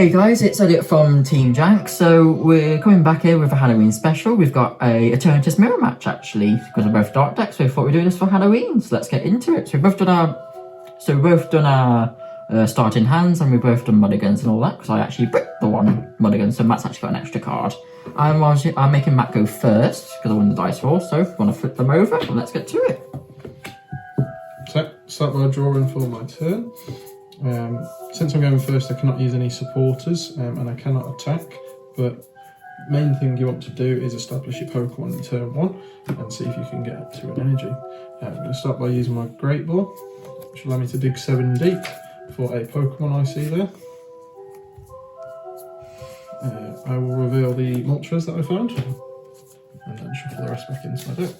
Hey guys, it's Elliot from Team Jank. So we're coming back here with a Halloween special. We've got a Eternatus mirror match actually, because we're both dark decks, so we thought we'd do this for Halloween. So let's get into it. So we've both done our starting hands, and we've both done mulligans and all that, because I actually bricked the one mulligan, so Matt's actually got an extra card. I'm making Matt go first, because I won the dice roll, so if you want to flip them over, let's get to it. So, start by drawing for my turn. Since I'm going first, I cannot use any supporters and I cannot attack, but main thing you want to do is establish your Pokemon in turn 1 and see if you can get it to an energy. I'm going to start by using my Great Ball, which will allow me to dig 7 deep for a Pokemon I see there. I will reveal the Moltres that I found and then shuffle the rest back into my deck.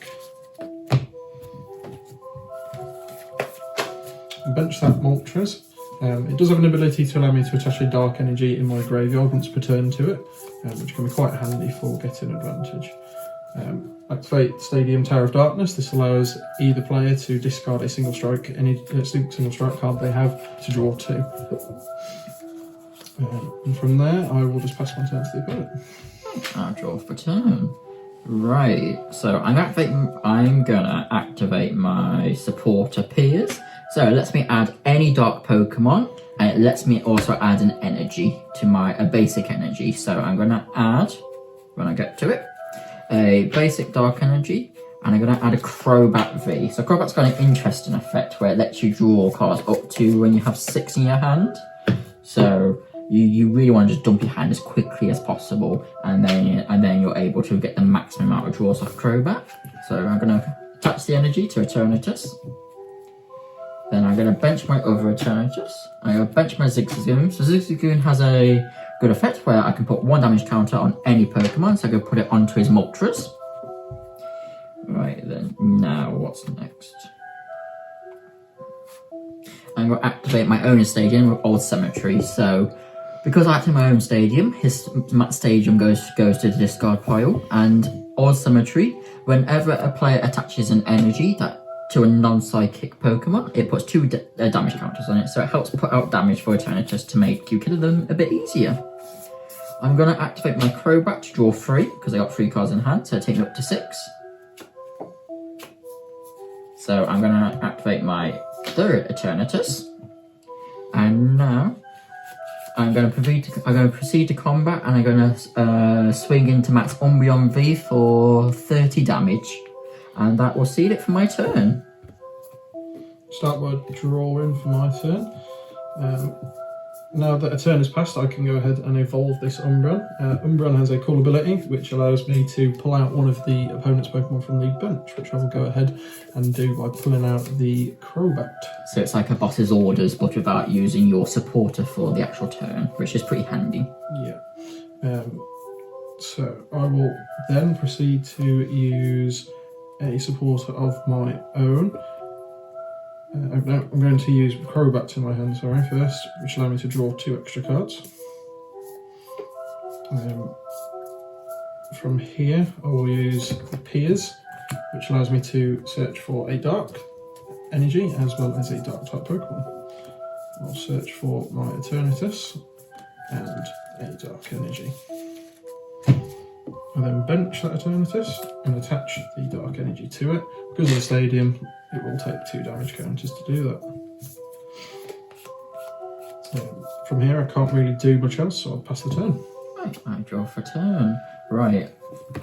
Bench that Moltres. It does have an ability to allow me to attach a dark energy in my graveyard once per turn to it, which can be quite handy for getting advantage. Activate Stadium Tower of Darkness. This allows either player to discard a single strike card they have to draw 2. And from there, I will just pass my turn to the opponent. I'll draw for turn. Right, so I'm gonna activate my supporter Piers. So it lets me add any dark Pokemon, and it lets me also add an energy to a basic energy. So I'm gonna add, when I get to it, a basic dark energy, and I'm gonna add a Crobat V. So Crobat's got an interesting effect where it lets you draw cards up to when you have 6 in your hand. So you really want to just dump your hand as quickly as possible, and then you're able to get the maximum amount of draws off Crobat. So I'm gonna attach the energy to Eternatus. Then I'm going to bench my other Eternatus. I'm going to bench my Zigzagoon. So Zigzagoon has a good effect where I can put 1 damage counter on any Pokemon. So I'm going to put it onto his Moltres. Right then, now what's next? I'm going to activate my own stadium with Old Cemetery. So because I activate my own stadium, Matt's stadium goes to the discard pile. And Old Cemetery, whenever a player attaches an energy to a non-psychic Pokemon, it puts 2 damage counters on it, so it helps put out damage for Eternatus to make you kill them a bit easier. I'm going to activate my Crobat to draw 3, because I got 3 cards in hand, so take me up to 6. So I'm going to activate my third Eternatus, and now I'm going to proceed to combat, and I'm going to swing into Matt's Umbreon V for 30 damage. And that will seal it for my turn. Start by drawing for my turn. Now that a turn has passed, I can go ahead and evolve this Umbreon. Umbreon has a cool ability which allows me to pull out one of the opponent's Pokemon from the bench, which I will go ahead and do by pulling out the Crobat. So it's like a boss's orders, but without using your supporter for the actual turn, which is pretty handy. Yeah. So I will then proceed to use a supporter of my own. I'm going to use Crobat in my hand, first, which allows me to draw 2 extra cards. From here, I will use Piers, which allows me to search for a dark energy as well as a dark type Pokemon. I'll search for my Eternatus and a dark energy. I then bench that Eternatus and attach the dark energy to it. Because of the stadium, it will take 2 damage counters to do that. From here, I can't really do much else, so I'll pass the turn. Right, I draw for turn. Right,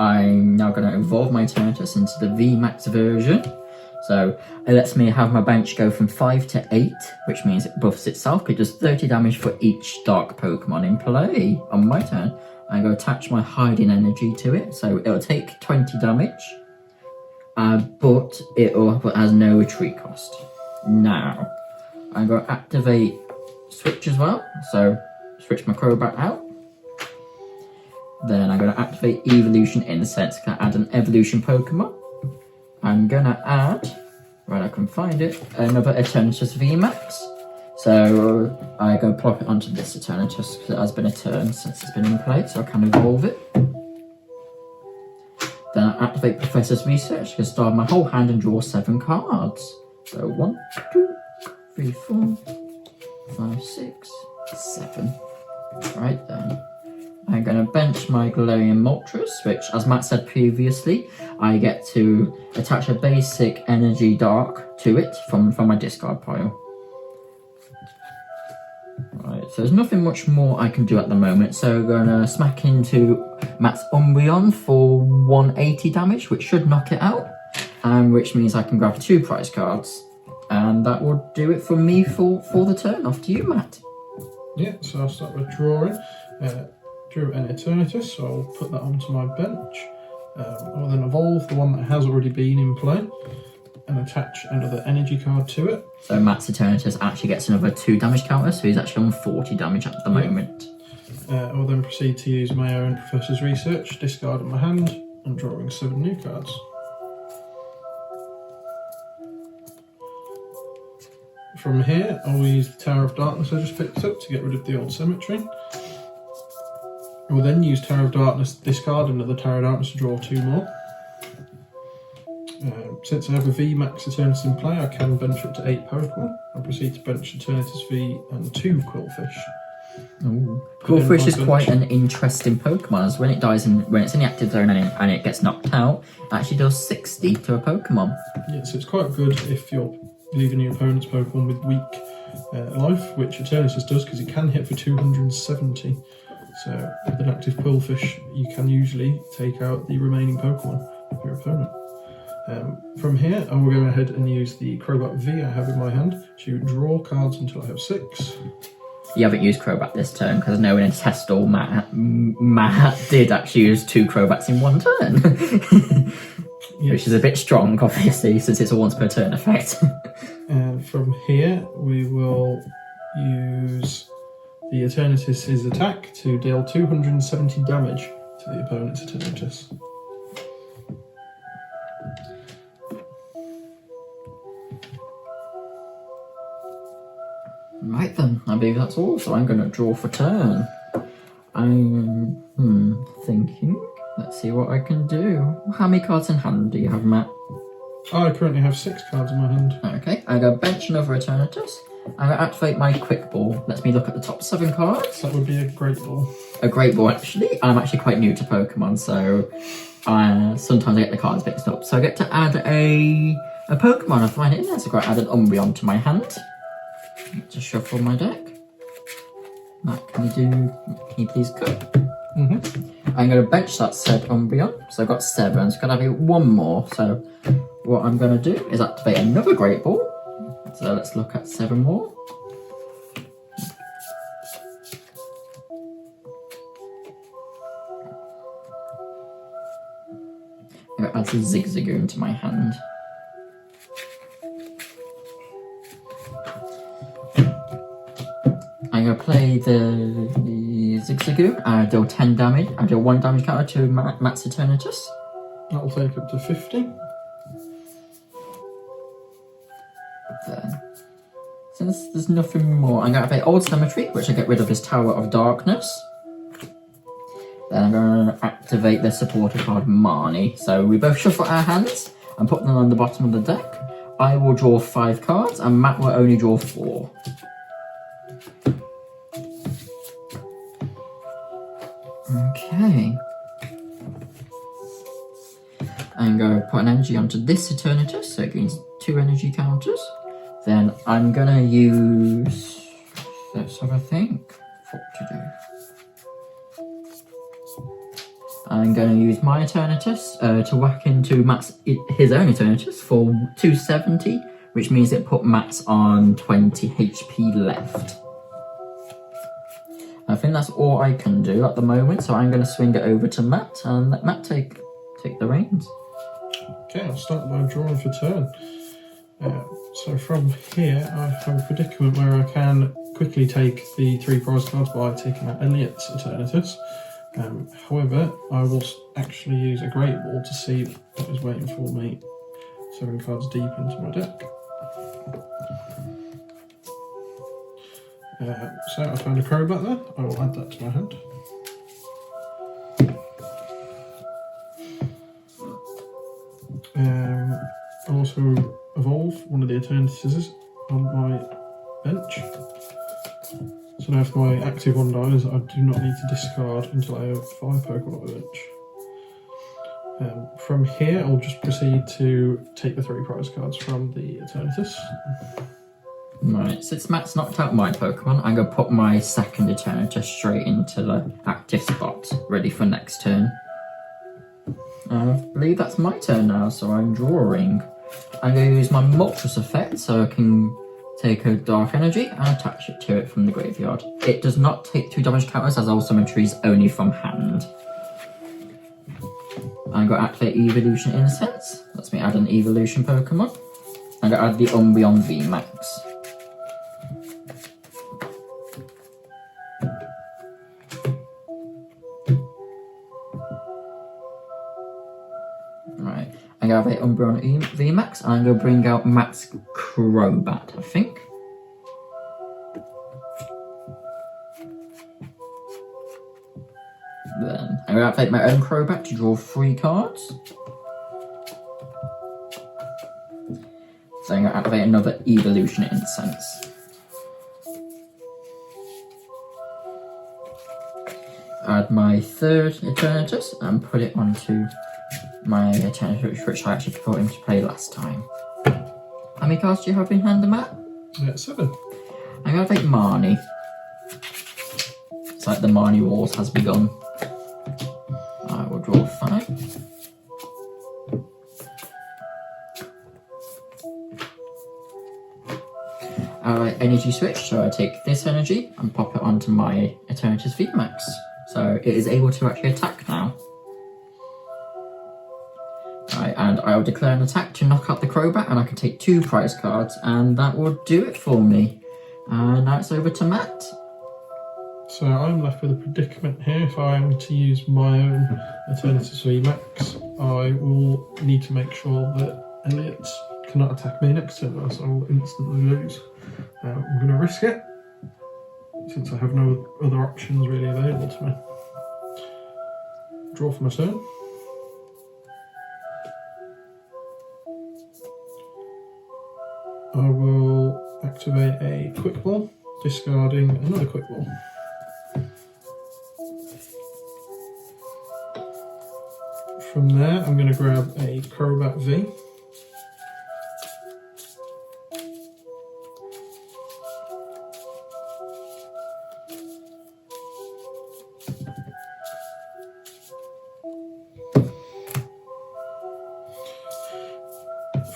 I'm now going to evolve my Eternatus into the VMAX version. So it lets me have my bench go from 5 to 8, which means it buffs itself. It does 30 damage for each dark Pokemon in play on my turn. I'm going to attach my hiding energy to it, so it'll take 20 damage, but it has no retreat cost. Now, I'm going to activate Switch as well, so switch my Crobat out. Then I'm going to activate Evolution Incense, can I add an evolution Pokemon. I'm going to add, right I can find it, another Eternatus VMAX. So I go plop it onto this Eternatus because it has been a turn since it's been in play, so I can evolve it. Then I activate Professor's Research to start my whole hand and draw 7 cards. So 1, 2, 3, 4, 5, 6, 7. Right then. I'm going to bench my Galarian Moltres, which, as Matt said previously, I get to attach a basic energy dark to it from my discard pile. Right, so there's nothing much more I can do at the moment, so we're going to smack into Matt's Umbreon for 180 damage, which should knock it out, and which means I can grab 2 prize cards. And that will do it for me for the turn. Off to you, Matt. Yeah, so I'll start with drawing. Drew an Eternatus, so I'll put that onto my bench. I'll then evolve the one that has already been in play and attach another energy card to it. So Matt's Eternatus actually gets another 2 damage counter, so he's actually on 40 damage at the moment. I'll then proceed to use my own Professor's Research, discarding my hand and drawing 7 new cards. From here, I'll use the Tower of Darkness I just picked up to get rid of the old cemetery. I will then use Tower of Darkness, discard another Tower of Darkness to draw 2 more. Since I have a VMAX Eternatus in play, I can bench up to 8 Pokemon. I'll proceed to bench Eternatus V and 2 Quillfish. Ooh. Quillfish is quite an interesting Pokemon, as when it dies when it's in the active zone and it gets knocked out, it actually does 60 to a Pokemon. Yeah, so it's quite good if you're leaving your opponent's Pokemon with weak life, which Eternatus does because it can hit for 270. So with an active Quillfish, you can usually take out the remaining Pokemon of your opponent. From here, I will go ahead and use the Crobat V I have in my hand to draw cards until I have 6. You haven't used Crobat this turn, because no one in Testal, Matt did actually use 2 Crobats in 1 turn. Yes. Which is a bit strong, obviously, since it's a once per turn effect. And from here, we will use the Eternatus' attack to deal 270 damage to the opponent's Eternatus. Right then, I believe that's all, so I'm going to draw for turn. I'm thinking, let's see what I can do. How many cards in hand do you have, Matt? I currently have 6 cards in my hand. Okay, I'm going to bench another Eternatus. I'm going to activate my Quick Ball. Let me look at the top 7 cards. That would be a Great Ball. A Great Ball, actually. I'm actually quite new to Pokemon, so sometimes I get the cards mixed up. So I get to add a Pokemon. I find it in there, so I add an Umbreon to my hand. Just shuffle my deck. Matt, can you please go? I'm going to bench that said Umbreon. So I've got 7, so I've got to have 1 more. So what I'm going to do is activate another Great Ball. So let's look at 7 more. I'm going to add some Zigzagoon to my hand. I'm going to play the Zigzagoon. I deal 10 damage. I deal 1 damage counter to Matt's Eternatus. That'll take up to 50. Then, since there's nothing more, I'm going to play Old Cemetery, which I get rid of this Tower of Darkness. Then I'm going to activate the supporter card Marnie. So we both shuffle our hands and put them on the bottom of the deck. I will draw 5 cards and Matt will only draw 4. Okay. I'm going to put an energy onto this Eternatus, so it gains 2 energy counters. Then I'm going to use... Let's have a think what to do. I'm going to use my Eternatus to whack into his own Eternatus for 270, which means it put Matt's on 20 HP left. I think that's all I can do at the moment, so I'm going to swing it over to Matt and let Matt take the reins. Okay, I'll start by drawing for turn. So from here, I have a predicament where I can quickly take the 3 prize cards by taking out Elliot's Eternatus. However, I will actually use a Great Ball to see what is waiting for me 7 cards deep into my deck. So I found a Crobat there. I will add that to my hand. I'll also evolve one of the Eternatuses on my bench. So So now if my active one dies, I do not need to discard until I have 5 Pokemon at bench. From here, I'll just proceed to take the 3 prize cards from the Eternatus. Right, since Matt's knocked out my Pokemon, I'm going to put my second Eternatus straight into the active spot, ready for next turn. I believe that's my turn now, so I'm drawing. I'm going to use my Moltres effect so I can take a Dark Energy and attach it to it from the graveyard. It does not take 2 damage counters as all symmetries only from hand. I'm going to activate Evolution Incense. Lets me add an Evolution Pokemon. I'm going to add the Umbreon VMAX. Right, I'm going to have an Umbreon VMAX and I'm going to bring out Matt's Crobat, I think. Then I'm going to activate my own Crobat to draw 3 cards. So I'm going to activate another Evolution Incense. Add my third Eternatus and put it onto my Eternatus, which I actually put into play last time. How many cards do you have in hand, Matt? 7. I'm going to take Marnie. It's like the Marnie Wars has begun. I will draw 5. Energy switch, so I take this energy and pop it onto my Eternatus VMAX. So it is able to actually attack now. Right, and I'll declare an attack to knock out the Crobat, and I can take 2 prize cards, and that will do it for me. And now it's over to Matt. So I'm left with a predicament here. If I am to use my own Eternatus VMAX, I will need to make sure that Elliot cannot attack me next turn, or else I will instantly lose. I'm going to risk it, since I have no other options really available to me. Draw for my turn. I will activate a Quick Ball, discarding another Quick Ball. From there, I'm going to grab a Crobat V.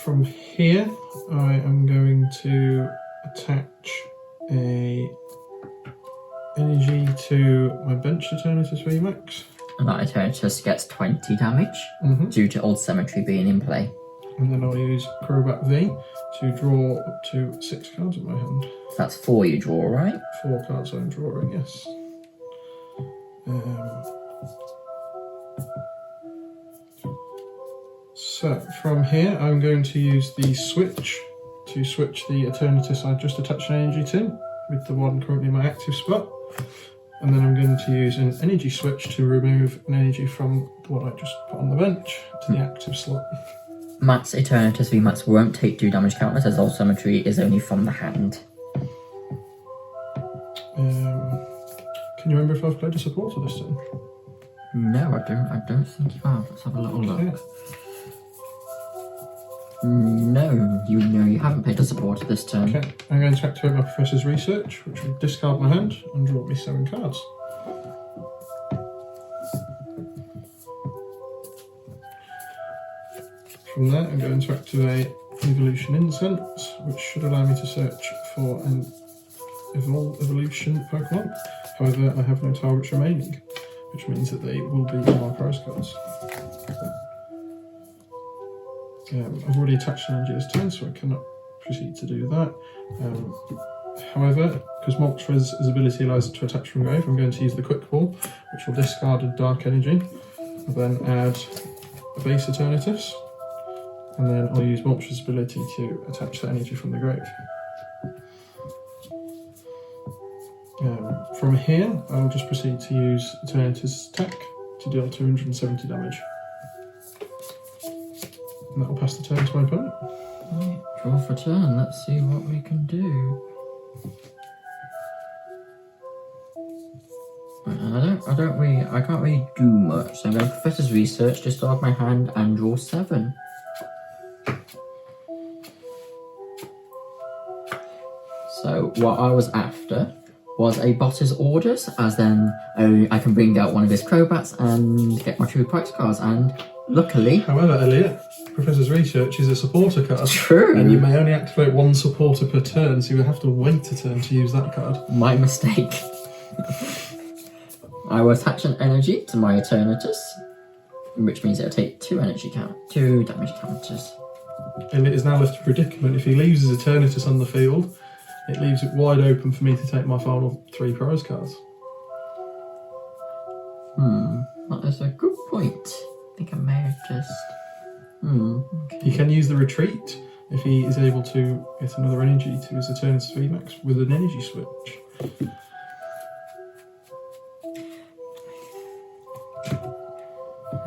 From here, I am going to attach a energy to my bench Eternatus VMAX. And that Eternatus gets 20 damage due to Old Cemetery being in play. And then I'll use Crobat V to draw up to 6 cards in my hand. That's 4 you draw, right? 4 cards I'm drawing, yes. So from here, I'm going to use the switch to switch the Eternatus I just attached an energy to, with the one currently in my active spot. And then I'm going to use an energy switch to remove an energy from the one I just put on the bench to the active slot. Matt's Eternatus VMAX won't take 2 damage counters as Old Cemetery is only from the hand. Can you remember if I've played a supporter this turn? No, I don't think you have. Let's have a little look. Okay. No, you haven't played a supporter this turn. Okay, I'm going to activate my Professor's Research, which will discard my hand and draw me 7 cards. From there, I'm going to activate Evolution Incense, which should allow me to search for an Evolution Pokemon. However, I have no targets remaining, which means that they will be on my prize cards. I've already attached an energy this turn, so I cannot proceed to do that. However, because Moltres' ability allows it to attach from grave, I'm going to use the Quick Ball, which will discard a Dark Energy. I'll then add a base Eternatus, and then I'll use Moltres' ability to attach that energy from the grave. From here, I'll just proceed to use Eternatus' attack to deal 270 damage. And that will pass the turn to my opponent. Right, draw for turn. Let's see what we can do. I can't really do much. So I'm going to Professor's Research, discard my hand, and draw 7. So what I was after was a boss's orders, as then I can bring out one of his Crobats and get my 2 prize cards. And luckily, However, Elliot, Professor's Research is a supporter card. True. And you may only activate 1 supporter per turn, so you will have to wait a turn to use that card. my mistake. I will attach an energy to my Eternatus, which means it'll take 2 damage counters. And it is now left a predicament. If he leaves his Eternatus on the field, it leaves it wide open for me to take my final 3 prize cards. That is a good point. I think I may have just... okay. He can use the retreat if he is able to get another energy to his Eternatus VMAX with an energy switch.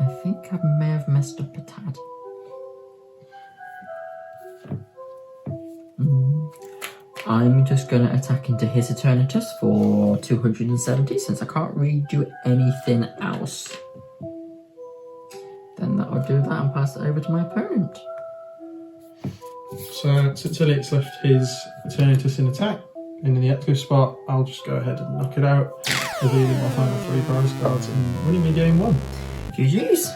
I think I may have messed up a tad. I'm just going to attack into his Eternatus for 270, since I can't really do anything else. Then that'll do that and pass it over to my opponent. So since Elliot's left his Eternatus in attack, and in the active spot, I'll just go ahead and knock it out, revealing my final 3 prize cards and winning me game 1. GG's.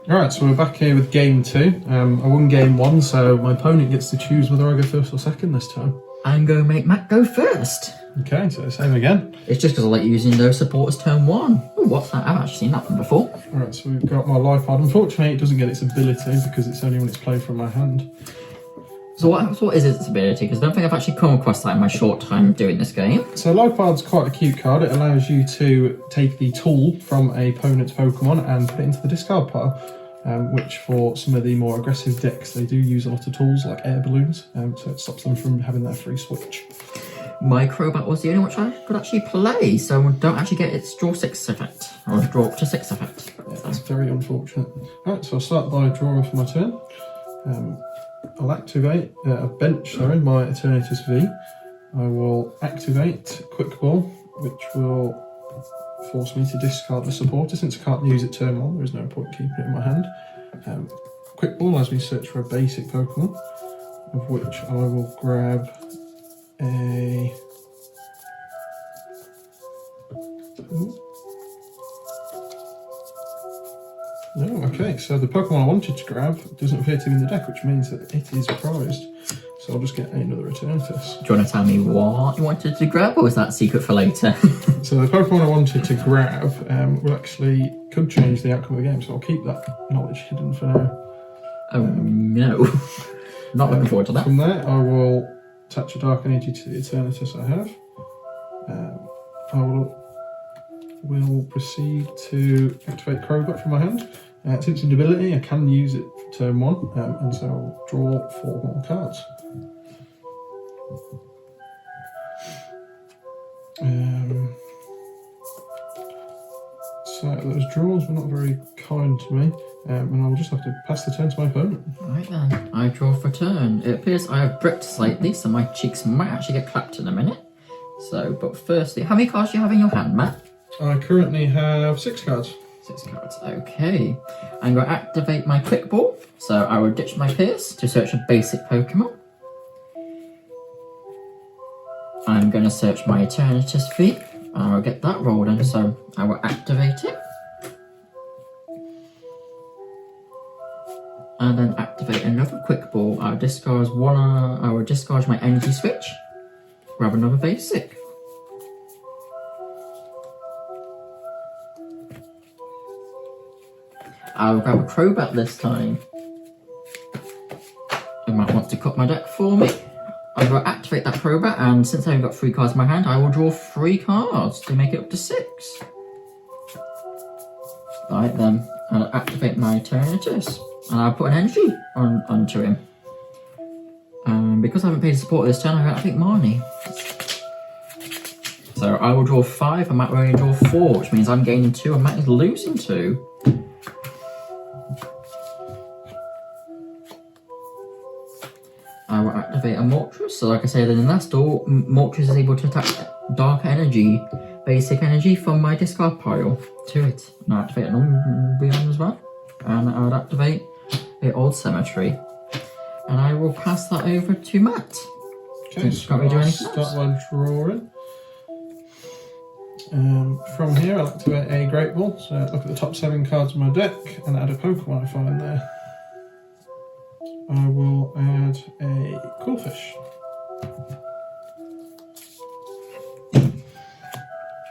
Alright, so we're back here with game 2. I won game 1, so my opponent gets to choose whether I go first or second this time. I'm going to make Matt go first. Okay, so same again. It's just because I like using those supporters turn 1. Ooh, what's that? I've actually seen that one before. Alright, so we've got my life card. Unfortunately, it doesn't get its ability because it's only when it's played from my hand. So what is its ability? Because I don't think I've actually come across that in my short time doing this game. So life card's quite a cute card. It allows you to take the tool from a opponent's Pokemon and put it into the discard pile. Which for some of the more aggressive decks, they do use a lot of tools like air balloons, so it stops them from having that free switch. My Crobat was the only one which I could actually play, so I don't actually get its draw 6 effect, or draw up to 6 effect. Yeah, that's very unfortunate. Right, so I'll start by drawing for my turn. I'll activate my Eternatus V. I will activate Quick Ball, which will force me to discard the supporter. Since I can't use it turn 1, there is no point keeping it in my hand. Quick Ball allows me to search for a basic Pokemon, of which I will grab a... No, okay, so the Pokemon I wanted to grab doesn't appear to be in the deck, which means that it is prized. So I'll just get another Eternatus. Do you want to tell me what you wanted to grab, or was that secret for later? So the Pokemon I wanted to grab could change the outcome of the game, so I'll keep that knowledge hidden for now. Oh no. Not looking forward to that. From there, I will attach a Dark Energy to the Eternatus I have. I will proceed to activate Crobat from my hand. Since it's an ability, I can use it for turn 1, and so I'll draw 4 more cards. So those draws were not very kind to me, and I'll just have to pass the turn to my opponent. Right then, I draw for turn. It appears I have bricked slightly, so my cheeks might actually get clapped in a minute. So, but firstly, how many cards do you have in your hand, Matt? I currently have 6 cards. 6 cards, okay. I'm going to activate my Quick Ball, so I will ditch my Pierce to search a basic Pokemon. I'm going to search my Eternatus V, and I'll get that rolled in, so I will activate it. And then activate another Quick Ball. I will discard my Energy Switch, grab another basic. I'll grab a Crobat this time. You might want to cut my deck for me. I will activate that Crobat, and since I've got 3 cards in my hand, I will draw 3 cards to make it up to 6. Right then, I'll activate my Eternatus, and I'll put an energy onto him. Because I haven't paid support this turn, I got to pick Marnie. So I will draw 5, and Matt will only draw 4, which means I'm gaining 2 and Matt is losing 2. I will activate a Moltres, so like I said in the last door, Moltres is able to attack Dark Energy basic energy from my discard pile to it. And I'll activate an Beyond as well. And I'll activate the Old Cemetery. And I will pass that over to Matt. Okay, so I'll start my drawing. From here, I'll activate a Great Ball. So look at the top 7 cards of my deck and add a Pokemon I find there. I will add a Quillfish.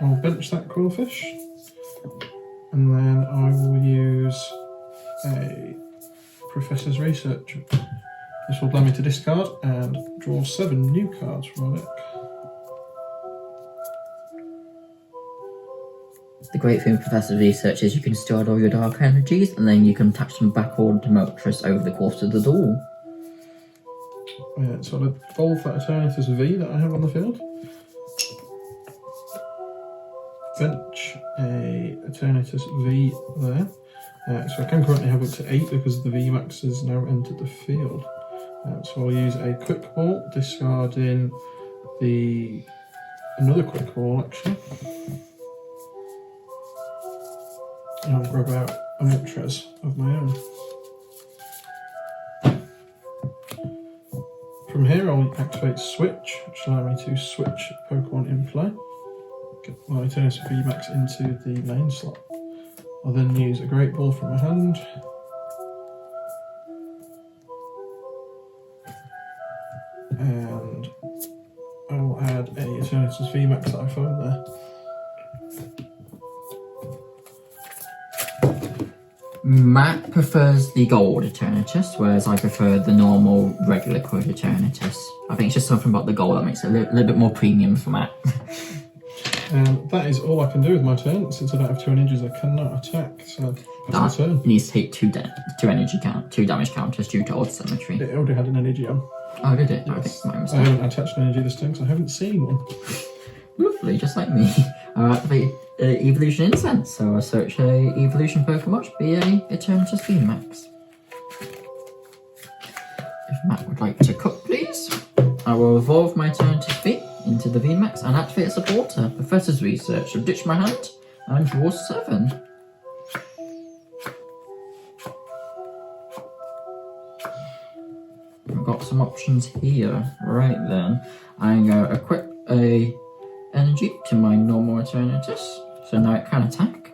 I'll bench that Quillfish. And then I will use a Professor's Research. This will allow me to discard and draw 7 new cards from my deck. The great thing with Professor's Research is you can store all your dark energies and then you can attach them back onto Moltres over the course of the duel. So I'll evolve that Eternatus V that I have on the field. Bench a Eternatus V there. So I can currently have up to 8 because the VMAX has now entered the field. So I'll use a Quick Ball, discarding another Quick Ball actually. And I'll grab out a Moltres of my own. From here I'll activate Switch, which allows me to switch Pokemon in play. Get my Eternatus VMAX into the main slot. I'll then use a Great Ball from my hand. And I will add a Eternatus VMAX that I found there. Matt prefers the gold Eternatus, whereas I prefer the normal regular colored Eternatus. I think it's just something about the gold that makes it a little bit more premium for Matt. That is all I can do with my turn. Since I don't have 2 energies, I cannot attack. So that's my turn. It needs to take 2 damage counters due to Old Cemetery. It already had an energy on. Oh, did it? Yes. Okay, my mistake. I haven't attached an energy this turn, so I haven't seen one. Lovely, just like me. I'll activate Evolution Incense, so I'll search a Evolution Pokemon, be a Eternatus VMAX. If Matt would like to cut, please. I will evolve my Eternatus V into the VMAX and activate a supporter. Professor's Research. I'll ditch my hand and draw 7. I've got some options here. Right then, I'm going to equip a energy to my normal Eternatus, so now it can attack.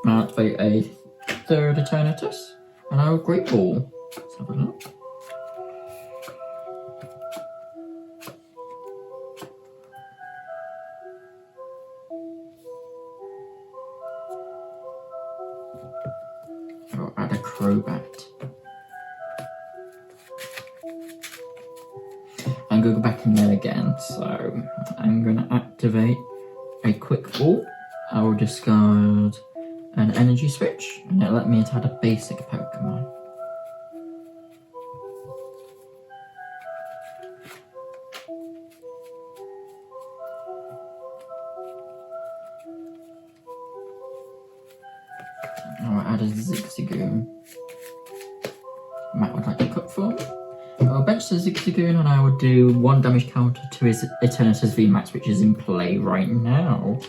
I'll activate a 3rd Eternatus, and I will Great Ball. Let's have a look. I'll add a Crobat. I'm going to go back in there again, so I'm going to activate a Quick Ball. I will discard an Energy Switch, and it'll let me add a basic Pokemon. I'll add a Zigzagoon. Matt would like to cut for me. I'll bench the Zigzagoon and I will do 1 damage counter to his Eternatus VMAX, which is in play right now.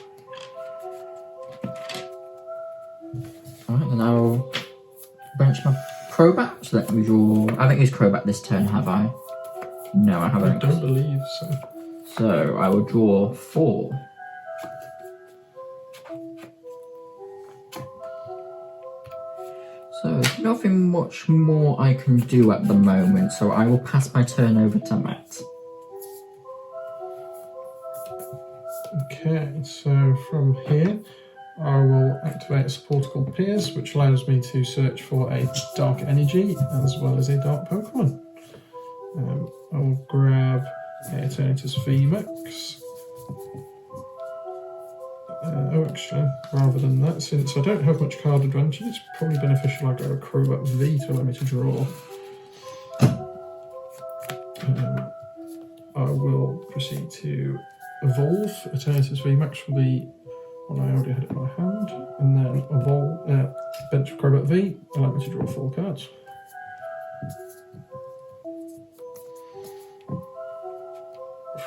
Alright, and I'll bench my Crobat, so let me draw. I haven't used Crobat this turn, have I? No, I haven't. I don't believe so. So I will draw 4. So there's nothing much more I can do at the moment, so I will pass my turn over to Matt. Okay, so from here I will activate a supporter called Piers, which allows me to search for a dark energy as well as a dark Pokemon. I will grab a Eternatus VMAX. Actually, rather than that, since I don't have much card advantage, it's probably beneficial I grab a Crobat V to allow me to draw. I will proceed to evolve Eternatus VMAX for the one I already had in my hand, and then evolve bench Crobat V, allow me to draw 4 cards.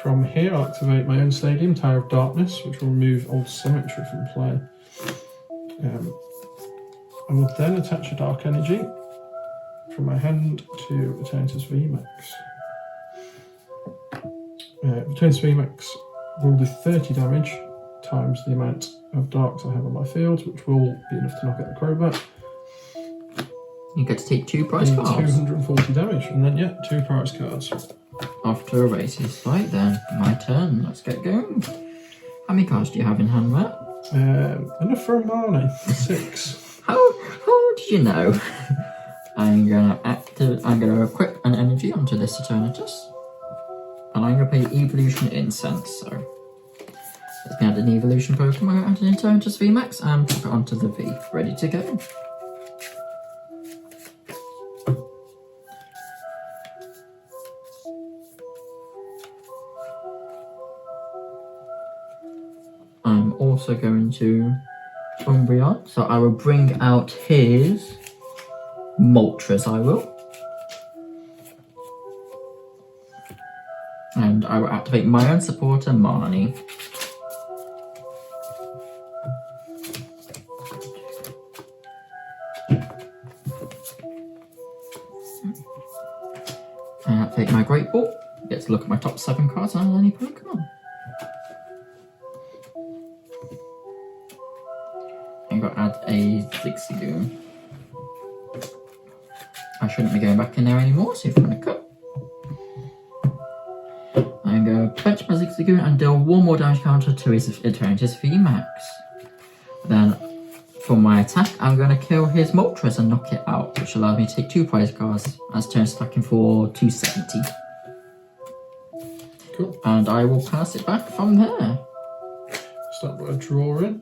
From here, I'll activate my own stadium, Tower of Darkness, which will remove old symmetry from play. I will then attach a Dark Energy from my hand to Eternatus VMAX. Eternatus VMAX will do 30 damage times the amount of darks I have on my field, which will be enough to knock out the Crobat. You get to take 2 prize cards. 240 damage, and then, yeah, 2 prize cards. Off to a races. Right then, my turn. Let's get going. How many cards do you have in hand, Matt? Enough for a Marnie. 6. How did you know? I'm gonna equip an energy onto this Eternatus. And I'm gonna play Evolution Incense, so let's add an evolution Pokemon, add an Eternatus VMAX, and pop it onto the V. Ready to go. I'm also going to Umbreon, so I will bring out his Moltres, I will. And I will activate my own supporter, Marnie. And activate my Great Ball. Get to look at my top 7 cards and any Pokemon. I'm going to add a Zigzagoon. I shouldn't be going back in there anymore, so if I'm going to cut. I'm going to bench my Zigzagoon and deal 1 more damage counter to his Eternatus VMAX. Then, for my attack, I'm going to kill his Moltres and knock it out, which allows me to take 2 prize cards as turn stacking for 270. Cool. And I will pass it back from there. Start by drawing.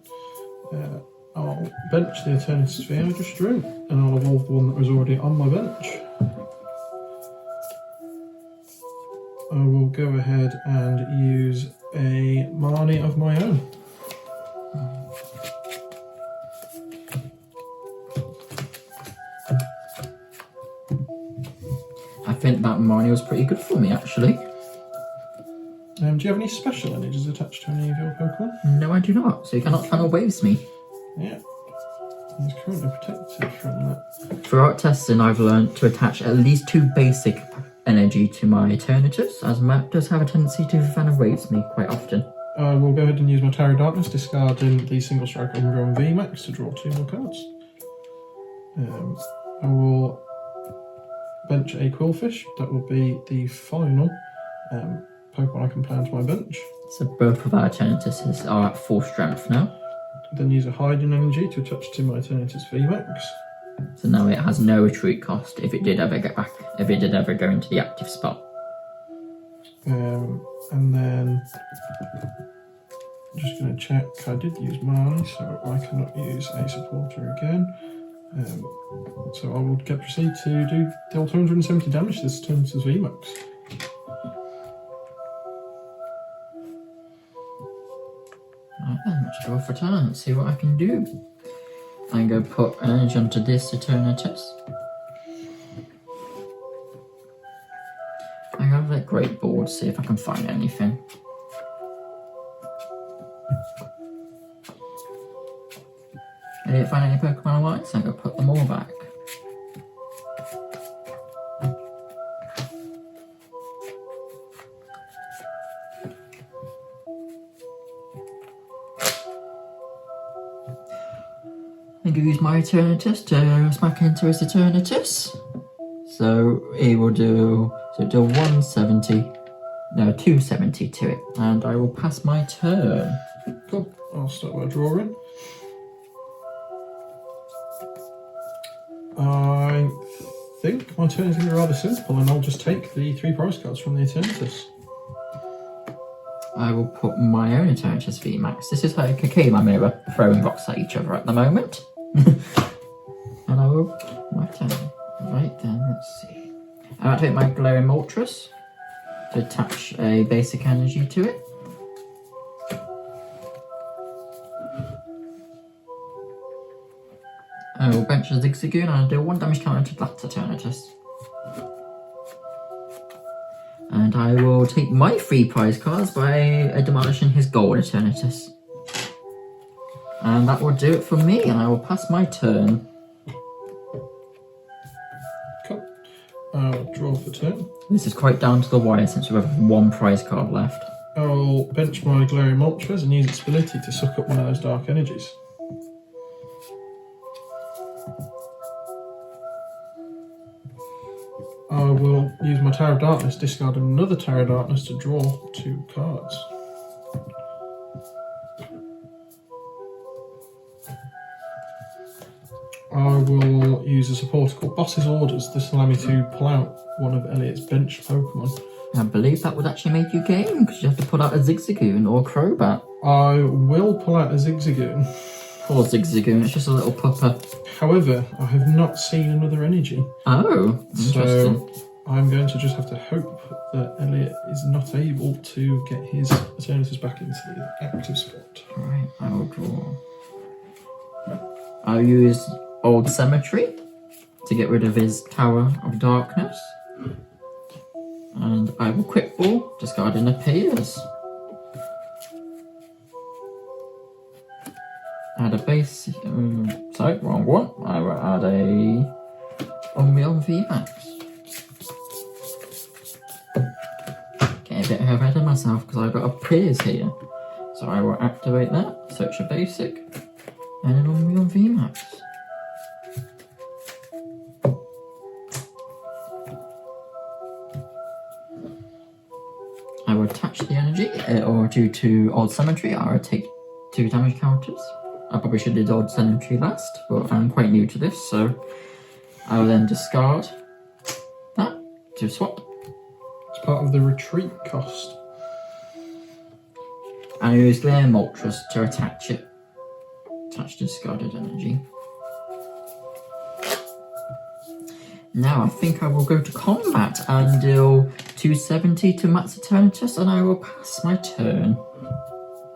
I'll bench the Eternatus V I just drew, and I'll evolve the one that was already on my bench. I will go ahead and use a Marnie of my own. I think that Marnie was pretty good for me, actually. Do you have any special energies attached to any of your Pokemon? No, I do not, so you cannot Final Waves me. Yeah. He's currently protected from that. Throughout testing, I've learned to attach at least 2 basic energy to my Eternatus, as Matt does have a tendency to Final Waves me quite often. I will go ahead and use my Tower of Darkness, discarding the single strike Umbreon VMAX to draw 2 more cards. I will bench a Quillfish. That will be the final Pokemon I can play onto my bench. So both of our Eternatuses are at 4 strength now. Then use a Hiding Energy to attach to my Eternatus VMAX. So now it has no retreat cost if it did ever get back, if it did ever go into the active spot. And then I'm just going to check. I did use Marnie, so I cannot use a supporter again. So I will proceed to deal 270 damage to this Eternatus VMAX. Right then, let's draw for turn. Let's see what I can do. I'm going to put energy onto this Eternatus. I have that Great Ball to see if I can find anything. I didn't find any Pokemon I like, so I'm going to put them all back. I'm going to use my Eternatus to smack into his Eternatus. So he will do 270 to it, and I will pass my turn. Cool. I'll start by drawing. I think my turn is going to be rather simple, and I'll just take the 3 prize cards from the Eternatus. I will put my own Eternatus VMAX. This is like a Pokemon mirror throwing rocks at each other at the moment. And I will my turn. Right then, let's see. I'll activate my Glowing Moltres to attach a basic energy to it. I will bench a Zigzagoon and I'll do 1 damage counter to that Eternatus. And And I will take my 3 prize cards by demolishing his gold Eternatus. And that will do it for me, and I will pass my turn. Cool. I'll draw for turn. This is quite down to the wire since we have 1 prize card left. I'll bench my Glaring Moltres and use its ability to suck up one of those dark energies. I will use my Tower of Darkness, discard another Tower of Darkness to draw 2 cards. I will use a supporter called Boss's Orders. This will allow me to pull out one of Elliot's bench Pokemon. I believe that would actually make you game, because you have to pull out a Zigzagoon or a Crobat. I will pull out a Zigzagoon. Poor Zigzagoon, it's just a little pupper. However, I have not seen another energy. Oh, interesting. So I'm going to just have to hope that Elliot is not able to get his Eternatus back into the active spot. Alright, I will draw. I'll use Old Cemetery to get rid of his Tower of Darkness. And I will Quick Ball, discarding appears. Add a base. Sorry, wrong one. I will add a Umbreon VMAX. Getting a bit ahead of myself because I've got appears here. So I will activate that, search a basic, and an Umbreon VMAX. I will attach the energy, or due to Old Cemetery, I will take 2 damage counters. I probably should have did Old Cemetery last, but I'm quite new to this, so I will then discard that to swap. It's part of the retreat cost. And I use Glaring Moltres to attach it. Attach discarded energy. Now I think I will go to combat and deal 270 to Matt's Eternatus, and I will pass my turn.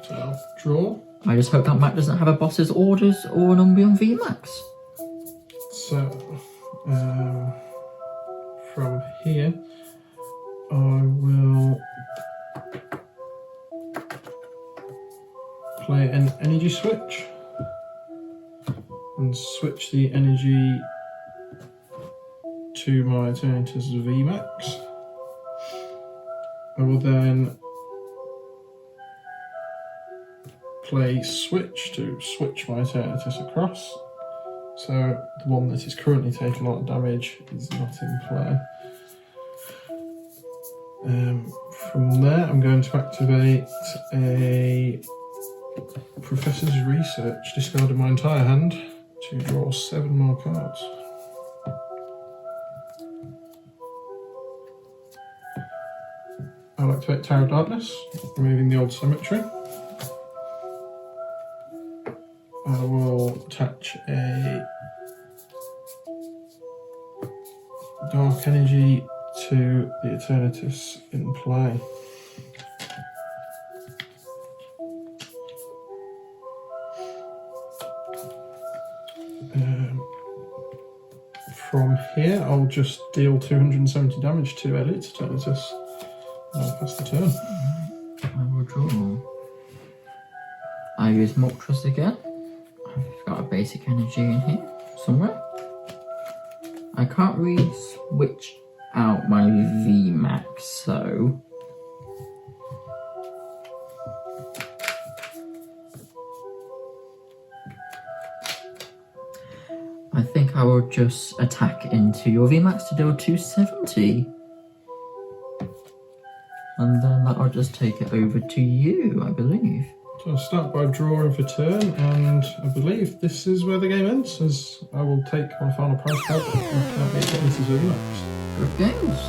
So I'll draw. I just hope that Matt doesn't have a Boss's Orders or an Umbreon VMAX. So, from here, I will play an energy switch and switch the energy to my Eternatus VMAX. I will then play switch to switch my Eternatus across. So the one that is currently taking a lot of damage is not in play. From there, I'm going to activate a Professor's Research, discarding my entire hand to draw 7 more cards. I'll activate Tower of Darkness, removing the Old Cemetery. I will attach a Dark Energy to the Eternatus in play. From here, I'll just deal 270 damage to Elliot's Eternatus. I'll pass the turn. I will draw. I use Moltres again. I've got a basic energy in here somewhere. I can't really switch out my VMAX, so I think I will just attack into your VMAX to deal 270. And then that'll just take it over to you, I believe. So I'll start by drawing for turn, and I believe this is where the game ends, as I will take my final prize card and cannot be Eternatus VMAX. Good games.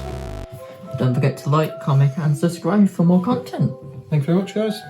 Don't forget to like, comment and subscribe for more content. Thank you very much, guys.